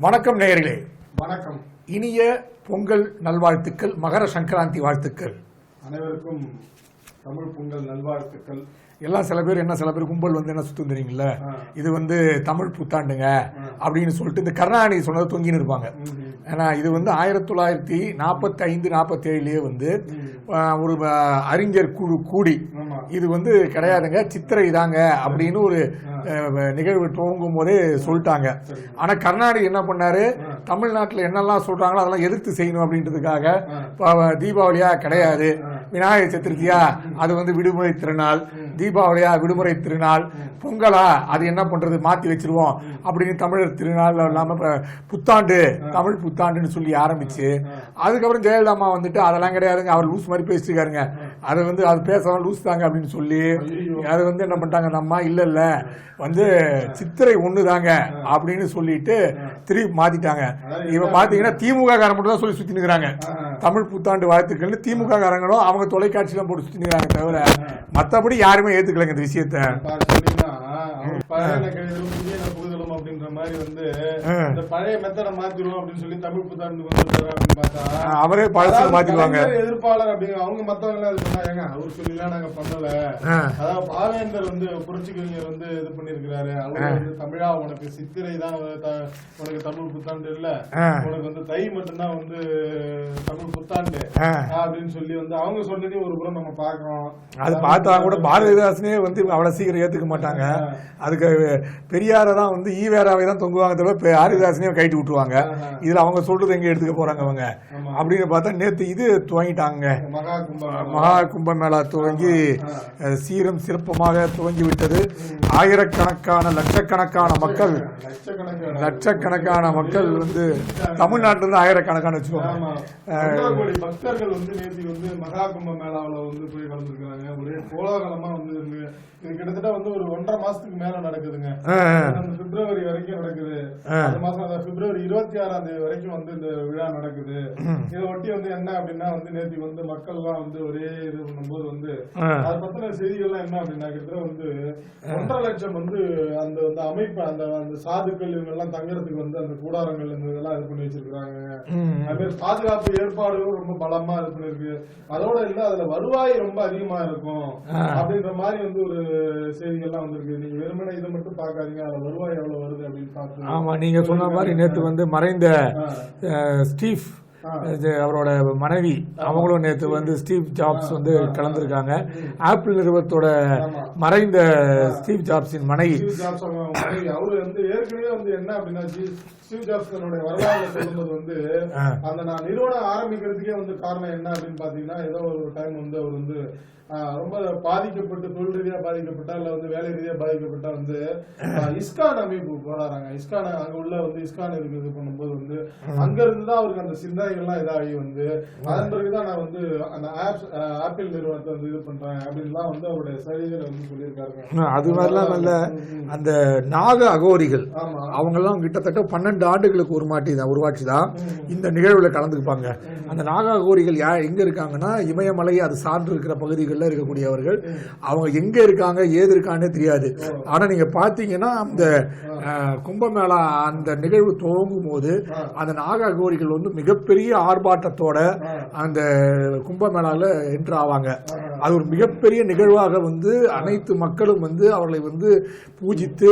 வணக்கம் நேயர்களே. வணக்கம். இனிய பொங்கல் நல்வாழ்த்துக்கள், மகர சங்கராந்தி வாழ்த்துக்கள். அனைவருக்கும் தமிழ் பொங்கல் நல்வாழ்த்துக்கள். எல்லாம் சில பேர் கும்பல் வந்து என்ன சுத்தம் தெரியுங்களா, இது வந்து தமிழ் புத்தாண்டுங்க அப்படின்னு சொல்லிட்டு இந்த கருணாநிதி சொன்னதை தொங்கின்னு இருப்பாங்க. ஏன்னா இது வந்து 1945-47 வந்து ஒரு அறிஞர் குழு கூடி இது வந்து கிடையாதுங்க, சித்திரை தாங்க அப்படின்னு ஒரு நிகழ்வு துவங்கும் போதே சொல்லிட்டாங்க. ஆனா கருணாநிதி என்ன பண்ணாரு, தமிழ்நாட்டில் என்னெல்லாம் சொல்றாங்களோ அதெல்லாம் எதிர்த்து செய்யணும் அப்படின்றதுக்காக தீபாவளியா கிடையாது, விநாயகர் சதுர்த்தியா அது வந்து விடுமுறை திருநாள், தீபாவளியா விடுமுறை திருநாள், பொங்கலா அது என்ன பண்றது மாத்தி வச்சிருவோம் அப்படின்னு தமிழர் திருநாள் இல்லாம புத்தாண்டு தமிழ் புத்தாண்டுன்னு சொல்லி ஆரம்பிச்சு அதுக்கப்புறம் ஜெயலலிதா அம்மா வந்துட்டு அதெல்லாம் கிடையாதுங்க, அவர் லூஸ் மாதிரி பேசிருக்காருங்க, அது வந்து அது பேசலாம் லூஸ் தாங்க அப்படின்னு சொல்லி அது வந்து என்ன பண்ணிட்டாங்க, அந்த அம்மா இல்ல இல்ல வந்து சித்திரை ஒண்ணுதாங்க அப்படின்னு சொல்லிட்டு திருப்பி மாத்திட்டாங்க. இவ பாத்தீங்கன்னா திமுக காரங்க மட்டும் தான் சொல்லி சுத்தி நிக்கிறாங்க தமிழ் புத்தாண்டு வாழ்த்துக்கள். திமுக காரங்களும் அவங்க தொலைக்காட்சியில போட்டு சுத்தி நிக்கிறாங்க தவிர மத்தபடி யாருமே ஏத்துக்கலைங்க இந்த விஷயத்த. அப்படின்ற மாதிரி வந்து இந்த பழைய மெத்தட மாத்திடுவோம் அப்படின்னு சொல்லி தமிழ் புத்தாண்டு அப்படின்னு பார்த்தா அவரே பழசு மாத்திடுவாங்க. எதிர்ப்பாளர் அப்படிங்க அவங்க மத்தவங்க எல்லாம் இது பண்ணாங்க, அவர் சொல்லிலாம் நாங்க பண்ணல. அதாவது பாவேந்தர் வந்து புரட்சி கவிஞர் வந்து இது பண்ணிருக்கிறாரு, அவரு வந்து தமிழா உனக்கு சித்திரை தான் உனக்கு தமிழ் புத்தாண்டு இல்ல, உனக்கு வந்து தை மட்டும்தான் வந்து தமிழ் புத்தாண்டு அப்படின்னு சொல்லி வந்து அவங்க சொன்னதையும் ஒரு புறம் நம்ம பாக்குறோம். அது பார்த்தா கூட பாரதிதாசனே வந்து அவ்வளவு சீக்கிரம் ஏத்துக்க மாட்டாங்க. அதுக்கு பெரியார தான் வந்து ஈவேராவை தான் தொங்குவாங்க தவிர பாரதிதாசனையும் கைட்டு விட்டுருவாங்க. இதுல அவங்க சொல்றது எங்க எடுத்துக்க போறாங்க அவங்க அப்படின்னு பார்த்தா நேத்து இது துவங்கிட்டாங்க, மகா கும்பமேளா துவங்கி சீரம் சிறப்பமாக துவங்கி விட்டது. ஆயிரக்கணக்கான லட்சக்கணக்கான மக்கள் வந்து தமிழ்நாட்டில இருந்து ஆயிரக்கணக்கான வச்சுக்கோங்க பக்தர்கள் வந்து நேற்று வந்து மகா கும்ப மேளாவில வந்து போய் கலந்துருக்காங்க. ஒரே கோலாகலமா வந்து இது கிட்டத்தட்ட வந்து ஒரு 1.5 மாசத்துக்கு மேல நடக்குதுங்க. பிப்ரவரி வரைக்கும் நடக்குது. அந்த மாசம் பிப்ரவரி 26ஆம் தேதி வரைக்கும் வந்து இந்த விழா நடக்குது. இதை ஒட்டி வந்து என்ன அப்படின்னா வந்து நேற்று வந்து மக்கள் எல்லாம் வந்து ஒரே இது பண்ணும்போது வந்து அதை பத்தின செய்திகள்லாம் என்ன அப்படின்னா கிட்டத்தட்ட வந்து 1.5 லட்சம் வந்து அந்த அமைப்பு அந்த சாதுக்கள் இவங்க எல்லாம் தங்குறதுக்கு வந்து அந்த கூடாரங்கள் இதெல்லாம் இது பண்ணி வச்சிருக்காங்க. அது மாதிரி பாதுகாப்பு ஏற்பாடுகளும் ரொம்ப பலமா இது பண்ணிருக்கு. அதோட இல்ல அதுல வருவாய் ரொம்ப அதிகமா இருக்கும் அப்படின்ற மாதிரி வந்து ஒரு செய்திகள்லாம் வந்திருக்கு. நீங்க வெறுமனே இதை மட்டும் பாக்காதீங்க, அதுல வருவாய் எவ்வளவு வருது அப்படின்னு பாத்து. ஆமா, நீங்க சொன்ன மாதிரி நேற்று வந்து மறைந்த ஸ்டீவ் அவரோட மனைவி அவங்களும் நேற்று வந்து ஸ்டீவ் ஜாப்ஸ் வந்து கலந்துருக்காங்க. ஆப்பிள் நிறுவனத்தோட மறைந்த ஸ்டீவ் ஜாப்ஸின் மனைவி அவரு வந்து ஏற்கனவே வந்து என்ன அப்படின்னா ஸ்டீவ் ஜாப்ஸ் வரலாறு சொல்லும்போது வந்து அந்த நான் நிறுவனம் ஆரம்பிக்கிறதுக்கே வந்து காரணம் என்ன அப்படின்னு பாத்தீங்கன்னா ஏதோ ஒரு டைம் வந்து அவர் வந்து ரொம்ப பாதிக்கப்பட்டு தொழில் ரீதியா பாதிக்கப்பட்டா இல்ல வந்து வேலை ரீதியா பாதிக்கப்பட்டா வந்து இஸ்கான் அமைப்பு போறாங்க. இஸ்கான் அங்க உள்ள வந்து இஸ்கான் இது பண்ணும்போது வந்து அங்க இருந்துதான் அவருக்கு அந்த சிந்தனைகள்லாம் இதாகி வந்து அதன் பிறகுதான் நான் வந்து அந்த ஆப்பிள் நிறுவனத்தை வந்து இது பண்றேன் அப்படின்லாம் வந்து அவருடைய சரிகளை வந்து சொல்லியிருக்காங்க. அது மாதிரிலாம் நல்ல அந்த நாக அகோரிகள் அவங்க எல்லாம் கிட்டத்தட்ட 12 ஆண்டுகளுக்கு உருவாட்சி தான் இந்த நிகழ்வுல கலந்துக்குப்பாங்க. அந்த நாக அகோரிகள் எங்க இருக்காங்கன்னா இமயமலை அது சார்ந்து இருக்கிற பகுதிகள் இருக்கக்கூடியவர்கள். அவங்க எங்க இருக்காங்க ஏது இருக்கானே தெரியாது. ஆனா நீங்க பாத்தீங்கன்னா அந்த கும்பமேளா அந்த நிகழ்வு துவங்கும் போது அந்த நாககோரிகள் வந்து மிகப்பெரிய ஆர்ப்பாட்டத்தோட அந்த கும்பமேளால என்ட்ரு ஆவாங்க. அது ஒரு மிகப்பெரிய நிகழ்வாக வந்து அனைத்து மக்களும் வந்து அவர்களை வந்து பூஜித்து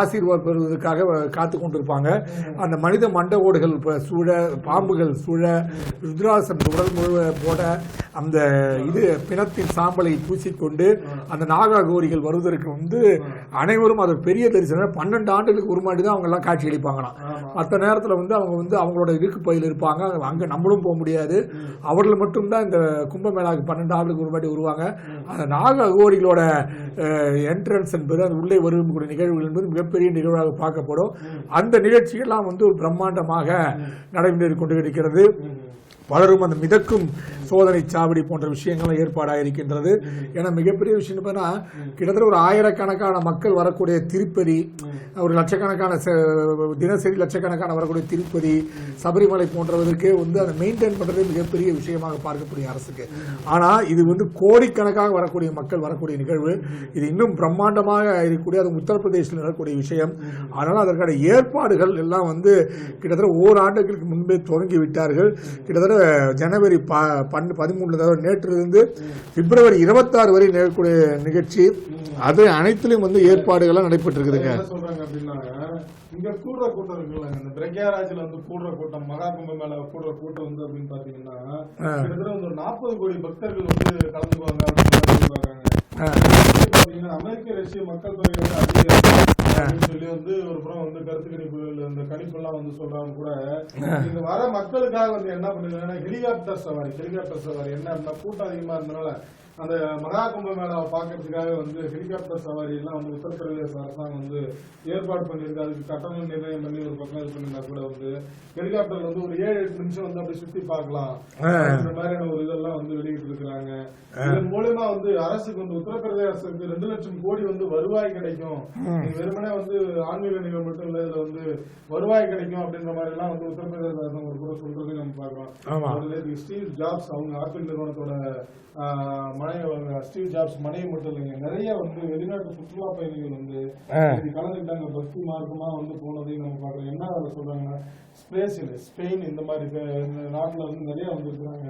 ஆசீர்வாதம் பெறுவதற்காக காத்து கொண்டிருப்பாங்க. அந்த மனித மண்ட ஓடுகள் சூழ, பாம்புகள் சூழ, ருத்ராசன் உடல் முழுவ போட அந்த இது பிணத்தின் சாம்பலை பூசிக்கொண்டு அந்த நாககோரிகள் வருவதற்கு வந்து அனைவரும் அது பெரிய தரிசனம். 12 ஆண்டுகளுக்கு ஒரு மாட்டி தான் அவங்க எல்லாம் காட்சி அளிப்பாங்களாம். மற்ற நேரத்தில் வந்து அவங்க வந்து அவங்களோட இருக்கு பயில இருப்பாங்க, அங்க நம்மளும் போக முடியாது. அவர்கள் மட்டும்தான் இந்த கும்பமேளாவுக்கு 12 ஆண்டுகளுக்கு ஒரு மாட்டி வருவாங்க. அந்த நாககோரிகளோட என்ட்ரன்ஸ் என்பது அந்த உள்ளே வருவக்கூடிய நிகழ்வுகள் என்பது மிகப்பெரிய நிகழ்வாக பார்க்கப்படும். அந்த நிகழ்ச்சியெல்லாம் வந்து ஒரு பிரம்மாண்டமாக நடைபெற்று கொண்டு இருக்கிறது. பலரும் அந்த மிதக்கும் சோதனை சாவடி போன்ற விஷயங்களும் ஏற்பாடாக இருக்கின்றது. ஏன்னா மிகப்பெரிய விஷயம் பார்த்தா கிட்டத்தட்ட ஒரு ஆயிரக்கணக்கான மக்கள் வரக்கூடிய திருப்பதி, ஒரு லட்சக்கணக்கான தினசரி லட்சக்கணக்கான வரக்கூடிய திருப்பதி, சபரிமலை போன்றவதற்கே வந்து அதை மெயின்டைன் பண்றது மிகப்பெரிய விஷயமாக பார்க்கக்கூடிய அரசுக்கு. ஆனா இது வந்து கோடிக்கணக்காக வரக்கூடிய மக்கள் வரக்கூடிய நிகழ்வு. இது இன்னும் பிரம்மாண்டமாக இருக்கக்கூடிய, அது உத்தரப்பிரதேசத்தில் நடக்கக்கூடிய விஷயம். அதனால அதற்கான ஏற்பாடுகள் எல்லாம் வந்து கிட்டத்தட்ட ஓராண்டுகளுக்கு முன்பே தொடங்கி விட்டார்கள். கிட்டத்தட்ட ஜனவரி 13 நேற்றிலிருந்து பிப்ரவரி 26 வரை நிகழக்கூடிய நிகழ்ச்சி, அது அனைத்திலும் வந்து ஏற்பாடுகள் நடைபெற்று இருக்குதுங்க. இங்க கூடுற கூட்டம் இருக்குல்ல, இந்த பிரக்யாராஜ்ல வந்து கூடுற கூட்டம், மகா கும்ப மேல கூடுற கூட்டம் வந்து அப்படின்னு பாத்தீங்கன்னா கிட்டத்தட்ட ஒரு 40 கோடி பக்தர்கள் வந்து கலந்துக்குவாங்க அப்படின்னு பாத்தீங்கன்னா அமெரிக்க ரஷ்ய மக்கள் தொகை வந்து அதிகம் சொல்லி வந்து ஒரு புறம் வந்து கருத்து கணிப்புகள், இந்த கணிப்பு எல்லாம் வந்து சொல்றாங்க கூட. இங்க வர மக்களுக்காக வந்து என்ன பண்ணுறாங்கன்னா ஹெலிகாப்டர் சவாரி என்ன அப்படின்னா கூட்டம் அதிகமா இருந்தனால அந்த மகா கும்ப மேளாவை பாக்குறதுக்காக வந்து ஹெலிகாப்டர் சவாரி எல்லாம் வந்து உத்தரப்பிரதேச அரசாங்கம் வந்து ஏற்பாடு பண்ணிருக்கு. அதுக்கு கட்டணம் நிர்ணயம் பண்ணி ஒரு பக்கம் இது பண்ணிருந்தா கூட வந்து ஹெலிகாப்டர் வந்து ஒரு 7-8 நிமிஷம் வந்து அப்படி சுத்தி பார்க்கலாம், இந்த மாதிரியான ஒரு இதெல்லாம் வந்து வெளியிட்டு இருக்கிறாங்க. இதன் மூலமா வந்து அரசுக்கு வந்து உத்தரப்பிரதேசத்துக்கு 2 லட்சம் கோடி வந்து வருவாய் கிடைக்கும். வெறுமனே வந்து ஆன்மீக நிகழ்வு மட்டும் இல்ல, இதுல வந்து வருவாய் கிடைக்கும் அப்படின்ற மாதிரி எல்லாம் வந்து உத்தரப்பிரதேச அரசாங்கம் ஒரு கூட சொல்றதை நம்ம பார்க்கலாம். ஸ்டீவ் ஜாப்ஸ் அவங்க ஆப்பிள் நிறுவனத்தோட ஸ்டீவ் ஜாப்ஸ் மனைவி மட்டும் இல்லைங்க, நிறைய வந்து வெளிநாட்டு சுற்றுலா பயணிகள் வந்து கலந்துக்கிட்டாங்க. பக்தி மார்க்கமா வந்து போனதையும் நம்ம பாக்குறோம். என்ன சொல்றாங்கன்னா ஸ்பெயின் இந்த மாதிரி நாட்டுல வந்து நிறைய வந்து இருக்கிறாங்க.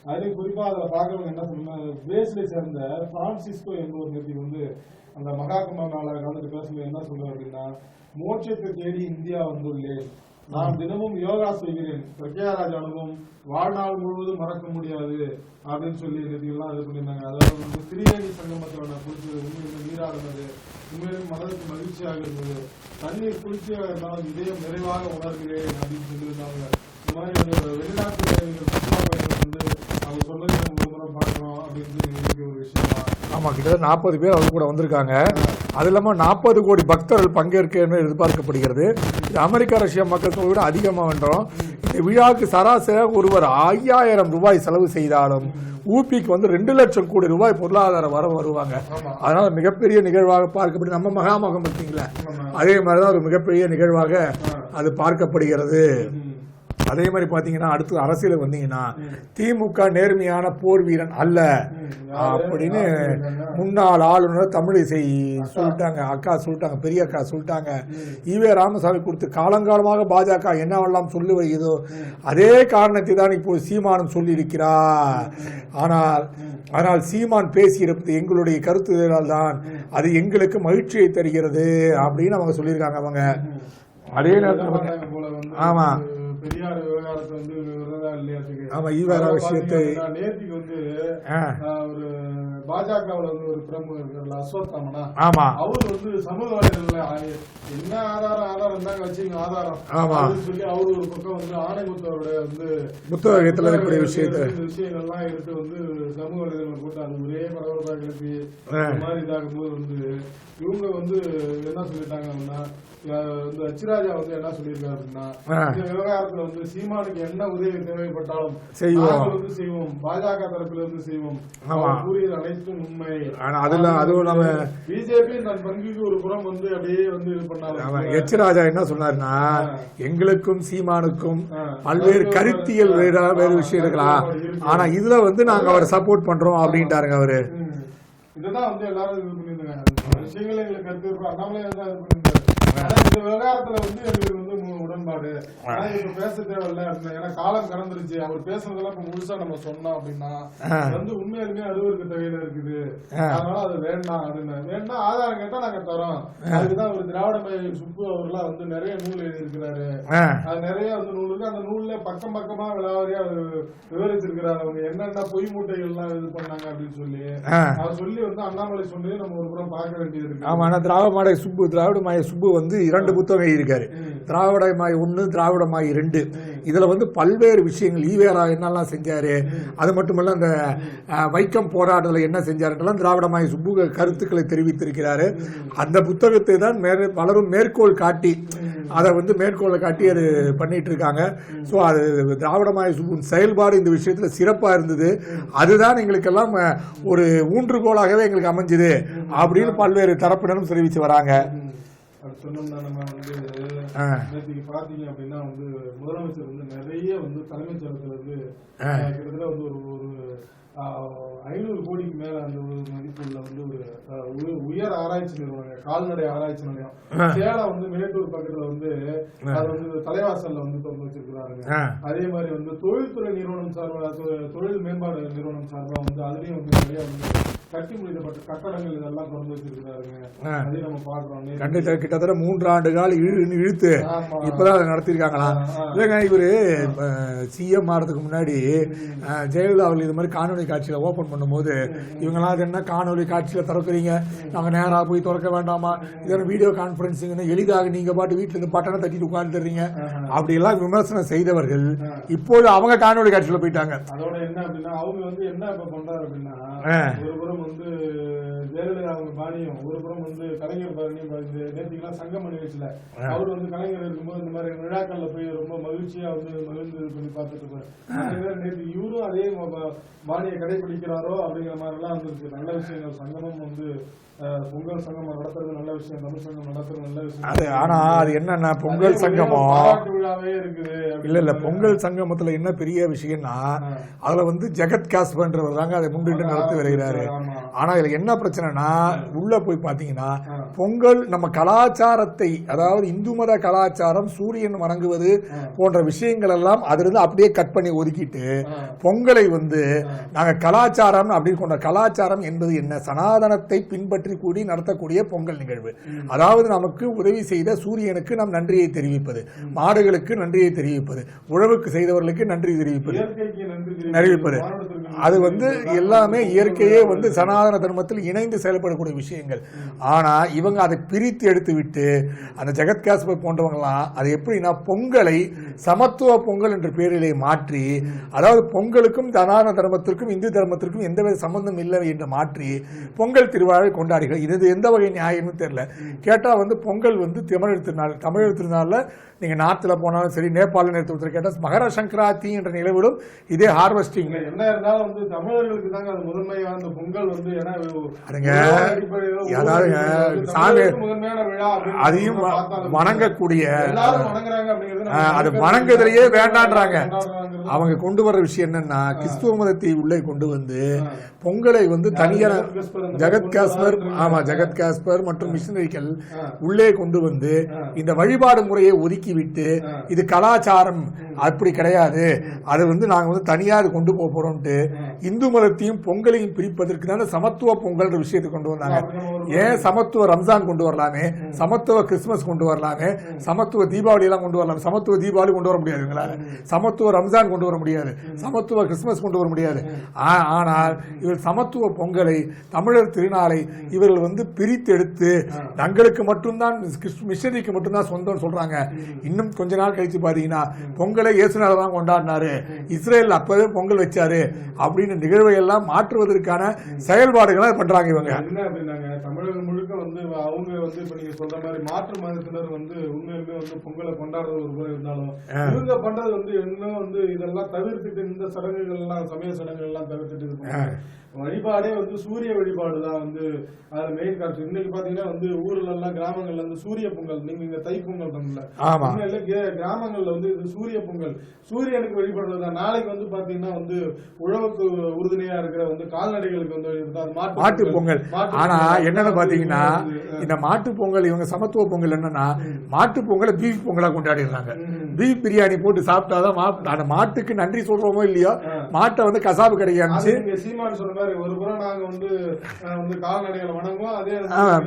அதுலயும் குறிப்பா அதுல பாக்குறவங்க என்ன சொல்றாங்க, பிரேசிலை சேர்ந்த பிரான்சிஸ்கோ என்பவர் நேற்று வந்து அந்த மகா கும்ப மேளா கலந்துட்டு பேசும்போது என்ன சொல்றாரு அப்படின்னா, மோட்சத்தை தேடி இந்தியா வந்துள்ளேன், நான் தினமும் யோகா செய்கிறேன், பிரக்யாராஜ் அனுபவம் வாழ்நாள் முழுவதும் மறக்க முடியாது அப்படின்னு சொல்லி எல்லாம் இது பண்ணியிருந்தாங்க. அதாவது வந்து திரிவேணி சங்கமத்தில் நான் குளிச்சது, உண்மையில நீராடுனது உண்மையிலும் மனதுக்கு மகிழ்ச்சியாக இருந்தது, தண்ணீர் குளிர்ச்சியாக இருந்தாலும் இதயம் நிறைவாக உணர்கிறேன் அப்படின்னு சொல்லியிருந்தாங்க. இந்த மாதிரி வந்து வெளிநாட்டு பயணிகள் சுற்றுலா பயணிகள் வந்து அவங்க சொன்னதை நம்ம ஒரு முறை பார்க்கணும் அப்படின்னு ஒரு விஷயம் தான். ஆமா, கிட்டத்தட்ட 40 பேர் அவங்க கூட வந்திருக்காங்க. அது இல்லாம 40 கோடி பக்தர்கள் பங்கேற்க எதிர்பார்க்கப்படுகிறது. இது அமெரிக்கா ரஷ்யா மக்கள் தொகை விட அதிகமாக வென்றோம். இந்த விழாவுக்கு சராசரியாக ஒருவர் 5000 ரூபாய் செலவு செய்தாலும் ஊபிக்கு வந்து 2 லட்சம் கோடி ரூபாய் பொருளாதார வரவு வருவாங்க. அதனால மிகப்பெரிய நிகழ்வாக பார்க்கப்படும். நம்ம மகாமகம் பார்த்தீங்களா, அதே மாதிரிதான் ஒரு மிகப்பெரிய நிகழ்வாக அது பார்க்கப்படுகிறது. அதே மாதிரி பாத்தீங்கன்னா அடுத்து அரசியல் வந்தீங்கன்னா திமுக நேர்மையான போர் வீரன் அல்ல அப்படின்னு முன்னாள் ஆளுநர் தமிழிசை சொல்லிட்டாங்க. அக்கா சொல்லிட்டாங்க, பெரிய அக்கா சொல்லிட்டாங்க. ஈவே ராமசாமி கொடுத்து காலங்காலமாக பாஜக என்னவெல்லாம் சொல்லி வருகிறதோ அதே காரணத்தை தான் இப்போ சீமானும் சொல்லி இருக்கிறார். ஆனால் சீமான் பேசியிருப்பது எங்களுடைய கருத்துகளால் தான், அது எங்களுக்கு மகிழ்ச்சியை தருகிறது அப்படின்னு அவங்க சொல்லியிருக்காங்க. அவங்க அதே நேரத்தில் ஆமா பெரியார் விவகாரத்தை வந்து ஆமா ஈவேரா விஷயத்தை நேற்றுக்கு வந்து ஒரு பாஜகவுல வந்து ஒரு பிரமுகர் இருக்காருல்ல அஸ்வத்தாமனா, ஆமா அவரு வந்து சமூக வலைதளங்கள்ல என்ன ஆதாரம் தாங்க வச்சுங்க ஆதாரம் அப்படின்னு சொல்லி அவரு ஒரு பக்கம் வந்து ஆணைமுத்தோட வந்து புத்தகத்துல இருக்கக்கூடிய விஷயங்கள்லாம் எடுத்து வந்து சமூக வலைதளங்கள் போட்டு அது ஒரே பரபரப்பாக கிளப்பி இந்த மாதிரி இதாகும் போது வந்து இவங்க வந்து என்ன சொல்லிட்டாங்க அப்படின்னா, அச்சிராஜா வந்து என்ன சொல்லியிருக்காரு அப்படின்னா, இந்த விவகாரத்துல வந்து சீமானுக்கு என்ன உதவி தேவைப்பட்டாலும் செய்வோம், பாஜக தரப்புல இருந்து செய்வோம், கூறியது அனைத்தும் உண்மை. பிஜேபி தன் பங்குக்கு ஒரு புறம் வந்து அப்படியே வந்து இது பண்ணாங்க. எச்ராஜா என்ன சொன்னாருன்னா, எங்களுக்கும் சீமானுக்கும் பல்வேறு கருத்தியல் வேறு விஷயம் இருக்கலாம், ஆனா இதுல வந்து நாங்க அவரை சப்போர்ட் பண்றோம் அப்படின்ட்டாருங்க அவரு. இதுதான் வந்து எல்லாரும் இது பண்ணிருந்தாங்க. விஷயங்கள் எங்களுக்கு கருத்து இருக்கும், அண்ணாமலை தான் இது பண்ணிருந்தாரு. இந்த விவகாரத்துல வந்து எங்களுக்கு வந்து உடன்பாடு, இப்ப பேச தேவையில்ல, ஏன்னா காலம் கடந்துருச்சு. அவர் பேசுறதெல்லாம் இப்ப முழுசா நம்ம சொன்னோம் அப்படின்னா வந்து உண்மையாலுமே அலுவலுக்கு தேவையில இருக்குது, அதனால அது வேண்டாம். வேணா ஆதாரம் கேட்டா நாங்க தரோம். அதுக்குதான் ஒரு திராவிட மையம் சுப்பு அவர்லாம் வந்து நிறைய நூல் எழுதியிருக்கிறாரு. அது நிறைய வந்து நூல் இருக்கு. அந்த நூல்ல பக்கம் பக்கமா விளாவரியா விவரிச்சிருக்கிறாரு. அவங்க என்னென்ன பொய் மூட்டைகள் எல்லாம் இது பண்ணாங்க அப்படின்னு சொல்லி அவர் சொல்லி வந்து அண்ணாமலை சொன்னது நம்ம ஒரு புறம் பார்க்க வேண்டியது இருக்கு. ஆமா, திராவிட மாய சுப்பு வந்து 2 புத்தகம் எழுதியிருக்காரு. திராவிட மாய 1, திராவிடமாய் 2 இதுல வந்து பல்வேறு விஷயங்கள் ஈவேரா என்னெல்லாம் செஞ்சாரு, அது மட்டுமல்ல அந்த வைக்கம் போராட்டத்தில் என்ன செஞ்சாருன்றெல்லாம் திராவிடமாய் சுப்பு கருத்துக்களை தெரிவித்திருக்கிறாரு. அந்த புத்தகத்தை தான் பலரும் மேற்கோள் காட்டி அதை வந்து மேற்கோளை காட்டி அது பண்ணிட்டு இருக்காங்க. ஸோ அது திராவிடமாய் சுப்பு செயல்பாடு இந்த விஷயத்தில் சிறப்பாக இருந்தது. அதுதான் எங்களுக்கெல்லாம் ஒரு ஊன்றுகோலாகவே எங்களுக்கு அமைஞ்சுது அப்படின்னு பல்வேறு தரப்பினரும் தெரிவித்து வராங்க. சொன்னோம்னா நம்ம வந்து நேற்றுக்கு பாத்தீங்க அப்படின்னா வந்து முதலமைச்சர் வந்து நிறைய வந்து தலைமைச் செயலகத்துல இருந்து கிட்டத்தட்ட வந்து ஒரு 500 கோடிக்கு மேல அந்த ஒரு மதிப்புள்ள வந்து ஒரு உயர் ஆராய்ச்சி நிறுவனம், கால்நடை ஆராய்ச்சி நிலையம் சேலம் வந்து மேட்டூர் பக்கத்துல வந்து அது வந்து தலைவாசல்ல வந்து திறந்து வச்சிருக்கிறாருங்க. அதே மாதிரி வந்து தொழில்துறை நிறுவனம் சார்பா, தொழில் மேம்பாடு நிறுவனம் சார்பா வந்து அதுலயும் வந்து நிறைய வந்து கட்டி முடிக்கப்பட்ட கட்டடங்கள் இதெல்லாம் திறந்து வச்சிருக்கிறாருங்க. அதையும் நம்ம பாக்குறோம். கிட்டத்தட்ட 3 ஆண்டு கால இழுத்து இப்பதான் அதை நடத்திருக்காங்களா? இல்லைங்க, இவரு சிஎம் ஆறதுக்கு முன்னாடி ஜெயலலிதா அவர்கள் இது மாதிரி காணொலி காட்சியில ஓபன் பண்ணும்போது இவங்களாம் என்ன காணொலி காட்சியில திறக்கிறீங்க, நாங்க நேரா போய் திறக்க வேண்டாமா, இதெல்லாம் வீடியோ கான்பரன்சிங் எளிதாக நீங்க பாட்டு வீட்டுல இருந்து பட்டனை தட்டிட்டு உட்கார்ந்துறீங்க அப்படி எல்லாம் விமர்சனம் செய்தவர்கள் இப்போது அவங்க காணொலி காட்சியில போயிட்டாங்க. அதோட என்ன அப்படின்னா அவங்க வந்து என்ன இப்ப பண்றாரு அப்படின்னா, ஒரு புறம் வந்து ஜெயலலிதா அவங்க பாணியும், ஒரு புறம் வந்து கலைஞர் பாணியும். நேற்றுக்கெல்லாம் சங்கம நிகழ்ச்சியில அவர் வந்து கலைஞர் இருக்கும்போது இந்த மாதிரி விழாக்கள்ல போய் ரொம்ப மகிழ்ச்சியா வந்து மகிழ்ந்து பண்ணி பார்த்துட்டு இருப்பாரு. நேற்று இவரும் அதே பாணியை கடைபிடிக்கிறாரோ அப்படிங்கிற மாதிரி எல்லாம் வந்து நல்ல விஷயங்கள். சங்கமம் வந்து பொங்கல் சங்கம் நடத்துறது நல்ல விஷயம், தமிழ் சங்கம் நடத்துறது நல்ல விஷயம். ஆனா அது என்னன்னா பொங்கல் சங்கமம் விழாவே இருக்குது. இல்ல பொங்கல் சங்கமத்துல என்ன பெரிய விஷயம்னா அதுல வந்து ஜெகத் காஸ்பன்றவர் தாங்க அதை முன்னிட்டு நடத்தி வருகிறாரு. ஆனா இதுல என்ன பிரச்சனைனா உள்ள போய் பாத்தீங்கன்னா பொங்கல் நம்ம கலாச்சாரத்தை, அதாவது இந்து மத கலாச்சாரம், சூரியன் வணங்குவது போன்ற விஷயங்கள் எல்லாம் அதுல இருந்து அப்படியே கட் பண்ணி ஒதுக்கிட்டு பொங்கலை வந்து நாங்க கலாச்சாரம் அப்படின்னு கொண்ட கலாச்சாரம் என்பது என்ன, சனாதனத்தை பின்பற்றி கூடி நடத்தக்கூடிய பொங்கல் நிகழ்வு. அதாவது நமக்கு உதவி செய்த சூரியனுக்கு நாம் நன்றியை தெரிவிப்பது, மாடுகளுக்கு நன்றியை தெரிவிப்பது, உழவுக்கு செய்தவர்களுக்கு நன்றி தெரிவிப்பது. அது வந்து எல்லாமே இயற்கையே வந்து சனாதன தர்மத்தில் இணைந்து செயல்படக்கூடிய விஷயங்கள். ஆனா இவங்க அதை பிரித்து எடுத்து விட்டு அந்த ஜெகத் காஸ்பர் போன்றவங்கலாம் அது எப்படின்னா பொங்கலை சமத்துவ பொங்கல் என்ற பெயரிலே மாற்றி, அதாவது பொங்கலுக்கும் சனாதன தர்மத்திற்கும் இந்து தர்மத்திற்கும் எந்தவித சம்பந்தம் இல்லை என்று மாற்றி பொங்கல் திருவிழாவை கொண்டாடுகிறார். இது எந்த வகை நியாயம்னு தெரியல. கேட்டா வந்து பொங்கல் வந்து தமிழர் திருநாள்ல நீங்க நார்த்ல போனாலும் சரி, நேபாள நேரத்தில் கேட்டா மகர சங்கராந்தி என்ற நிலவிலும் இதே ஹார்வெஸ்டிங் என்ன இருந்தாலும் வந்து தமிழர்களுக்கு தாங்க அது முதன்மையான அந்த பொங்கல் வந்து. அதையும் வணங்கக்கூடிய அது வணங்குறதுலயே வேண்டான்றாங்க. அவங்க கொண்டு வர்ற விஷயம் என்னன்னா கிறிஸ்துவ மதத்தை உள்ளே கொண்டு வந்து பொங்கலை வந்து தனியான ஜெகத் காஸ்பர் மற்றும் மிஷனரிகள் உள்ளே கொண்டு வந்து இந்த வழிபாடு முறையை ஒதுக்கிவிட்டு இது கலாச்சாரம் அப்படி கிடையாது, அது வந்து நாங்க வந்து தனியா கொண்டு போக போறோம்ட்டு இந்து மதத்தையும் பொங்கலையும் பிரிப்பதற்கு தானே சமத்துவ பொங்கல் விஷயத்தை கொண்டு வந்தாங்க. ஏன் சமத்துவ ரம்ஜான் கொண்டு வரலாமே, சமத்துவ கிறிஸ்துமஸ் கொண்டு வரலாமே, சமத்துவ தீபாவளி எல்லாம் கொண்டு வரலாம். சமத்துவ தீபாவளி கொண்டு வர முடியாது, சமத்துவ ரம்ஜான் கொண்டு வர முடியாது, சமத்துவ கிறிஸ்துமஸ் கொண்டு வர முடியாது. ஆனால் இவர் சமத்துவ பொங்கலை, தமிழர் திருநாளை இவர்கள் வந்து பிரித்து எடுத்து தங்களுக்கு மட்டும்தான், மிஷனரிக்கு மட்டும்தான் சொந்தம் சொல்றாங்க. இன்னும் கொஞ்ச நாள் கழிச்சு பாத்தீங்கன்னா பொங்கலை இயேசுநாதர் தான் கொண்டாடினாரு, இஸ்ரேல் அப்பவே பொங்கல் வச்சாரு அப்படின்னு நிகழ்வை எல்லாம் மாற்றுவதற்கான செயல்பாடுகளை பண்றாங்க இவங்க. என்ன அப்படின்னாங்க, தமிழர்கள் முழுக்க வந்து அவங்க வந்து இப்ப நீங்க சொல்ற மாதிரி மாற்று மதத்தினர் வந்து உண்மையிலுமே வந்து பொங்கலை கொண்டாடுறது ஒரு போல இருந்தாலும் இவங்க பண்றது வந்து இன்னும் வந்து இதெல்லாம் தவிர்த்துட்டு இந்த சடங்குகள் எல்லாம், சமய சடங்குகள் எல்லாம் தவிர்த்துட்டு இது வழிபாடே வந்து சூரிய வழிபாடுதான் வந்து அது மெயின் காட்சி. இன்னைக்கு பாத்தீங்கன்னா வந்து ஊர்ல எல்லாம் கிராமங்கள்ல வந்து சூரிய பொங்கல், நீங்க இங்க தை பொங்கல் பண்ணல, கிராமங்கள்ல வந்து இது சூரிய பொங்கல், சூரியனுக்கு வழிபடுறதுதான். நாளைக்கு வந்து பாத்தீங்கன்னா வந்து உழவுக்கு உறுதுணையா இருக்கிற வந்து கால்நடைகளுக்கு வந்து மாட்டு பொங்கல். ஆனா என்னன்னு பாத்தீங்கன்னா இந்த மாட்டு பொங்கல், இவங்க சமத்துவ பொங்கல் என்னன்னா மாட்டு பொங்கலை பீஃப் பொங்கலா கொண்டாடிடுறாங்க. பீஃப் பிரியாணி போட்டு சாப்பிட்டாதான் அந்த மாட்டுக்கு நன்றி சொல்றோமோ இல்லையோ, மாட்டை வந்து கசாப்பு கிடையாது. சீமான் சொன்ன மாதிரி ஒரு புறம் நாங்க வந்து கால்நடைகளை வணங்குவோம், அதே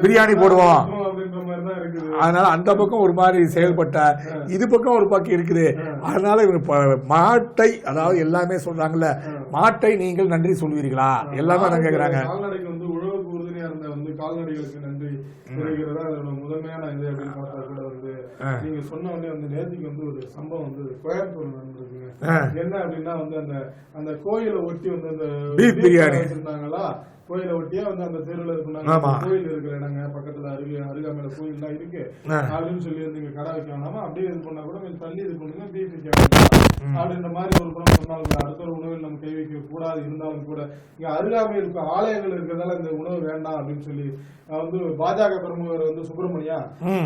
பிரியாணி போடுவோம் அப்படின்ற மாதிரி தான் இருக்குது. அதனால அந்த பக்கம் ஒரு மாதிரி செயல்பட்ட, இது பக்கம் ஒரு பக்கம் இருக்குது. அதனால இவங்க மாட்டை, அதாவது எல்லாமே சொல்றாங்கல்ல, மாட்டை நீங்கள் நன்றி சொல்வீர்களா, எல்லாமே தான் கேக்குறாங்க. கால்நடைக்கு வந்து உழவுக்கு உறுதுணையா இருந்த வந்து கால்நடைகளுக்கு நன்றி தெரிவிக்கிறதா அதோட முதன்மையான இது அப்படின்னு பார்த்தா கூட வந்து நீங்க சொன்ன உடனே வந்து நேற்றுக்கு வந்து ஒரு சம்பவம் வந்து கோயம்புத்தூர் நடந்திருக்குங்க. என்ன அப்படின்னா வந்து அந்த கோயிலை ஒட்டி வந்து அந்த பீஃப் பிரியாணி வச்சிருந்தாங்களா, கோயிலை ஒட்டியே வந்து அந்த தெருவில் இருந்தாங்க, கோயில் இருக்கிற இடங்க பக்கத்துல அருகாமையில கோயில் எல்லாம் இருக்கு அப்படின்னு சொல்லி வந்து இங்க கடை வைக்க வேணாமா, அப்படியே இது பண்ணா கூட கொஞ்சம் தள்ளி இது பண்ணுங்க, பீஃப் வைக்க வேண்டாம் அப்படின்ற மாதிரி ஒரு புறம் சொன்னாலும் அடுத்த ஒரு உணவில் நம்ம கை வைக்க கூடாது. இருந்தாலும் கூட இங்க அருகாமையில் இருக்க ஆலயங்கள் இருக்கிறதால இந்த உணவு வேண்டாம் அப்படின்னு சொல்லி வந்து பாஜக பிரமுகர் வந்து சுப்பிரமணியா